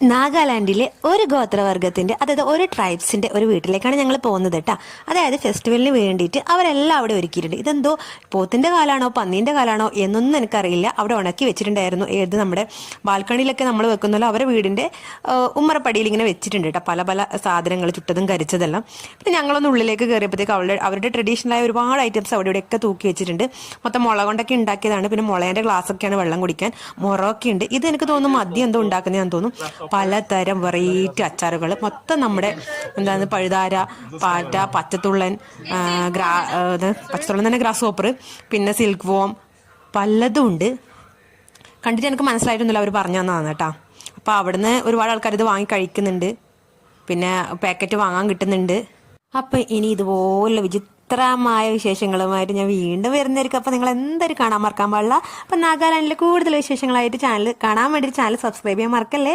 നാഗാലാൻഡിലെ ഒരു ഗോത്രവർഗത്തിന്റെ അതായത് ഒരു ട്രൈബ്സിന്റെ ഒരു വീട്ടിലേക്കാണ് ഞങ്ങൾ പോകുന്നത് കേട്ടോ. അതായത് ഫെസ്റ്റിവലിന് വേണ്ടിയിട്ട് അവരെല്ലാം അവിടെ ഒരുക്കിയിട്ടുണ്ട്. ഇതെന്തോ പോത്തിന്റെ കാലാണോ പന്നീന്റെ കാലാണോ എന്നൊന്നും എനിക്കറിയില്ല. അവിടെ ഉണക്കി വെച്ചിട്ടുണ്ടായിരുന്നു. ഏത് നമ്മുടെ ബാൽക്കണിയിലൊക്കെ നമ്മൾ വെക്കുന്നല്ലോ അവരെ വീടിന്റെ ഉമ്മറപ്പടിയിൽ ഇങ്ങനെ വെച്ചിട്ടുണ്ട് കേട്ടോ. പല പല സാധനങ്ങൾ ചുട്ടതും കരിച്ചതെല്ലാം. പിന്നെ ഞങ്ങളൊന്ന് ഉള്ളിലേക്ക് കയറിയപ്പോഴത്തേക്ക് അവരുടെ ട്രഡീഷണലായ ഒരുപാട് ഐറ്റംസ് അവിടെ ഇവിടെയൊക്കെ തൂക്കി വെച്ചിട്ടുണ്ട്. മൊത്തം മുള കൊണ്ടൊക്കെ ഉണ്ടാക്കിയതാണ്. പിന്നെ മുളേന്റെ ഗ്ലാസ്സൊക്കെയാണ് വെള്ളം കുടിക്കാൻ. മൊറൊക്കെ ഉണ്ട്. ഇത് എനിക്ക് തോന്നുന്നു മദ്യം എന്തോ ഉണ്ടാക്കുന്നതാണെന്ന് തോന്നുന്നു. പലതരം വെറൈറ്റി അച്ചാറുകൾ മൊത്തം നമ്മുടെ എന്താണ് പഴുതാര, പാറ്റ, പച്ചത്തുള്ളൻ, പച്ചത്തുള്ളൻ തന്നെ ഗ്രാസ് ഹോപ്പർ, പിന്നെ സിൽക്ക് വോം, പലതും ഉണ്ട്. കണ്ടിട്ട് എനിക്ക് മനസ്സിലായിട്ടൊന്നുമില്ല, അവർ പറഞ്ഞു തന്നതാണ് കേട്ടോ. അപ്പോൾ അവിടുന്ന് ഒരുപാട് ആൾക്കാർ ഇത് വാങ്ങി കഴിക്കുന്നുണ്ട്. പിന്നെ പാക്കറ്റ് വാങ്ങാൻ കിട്ടുന്നുണ്ട്. അപ്പം ഇനി ഇതുപോലെ വിചിത്രമായ വിശേഷങ്ങളുമായിട്ട് ഞാൻ വീണ്ടും വരുന്നതായിരിക്കും. അപ്പം നിങ്ങൾ എന്തായാലും കാണാൻ മറക്കാൻ പാടില്ല. അപ്പം നാഗാലാൻഡിലെ കൂടുതൽ വിശേഷങ്ങളായിട്ട് ചാനൽ കാണാൻ വേണ്ടി ചാനൽ സബ്സ്ക്രൈബ് ചെയ്യാൻ മറക്കല്ലേ.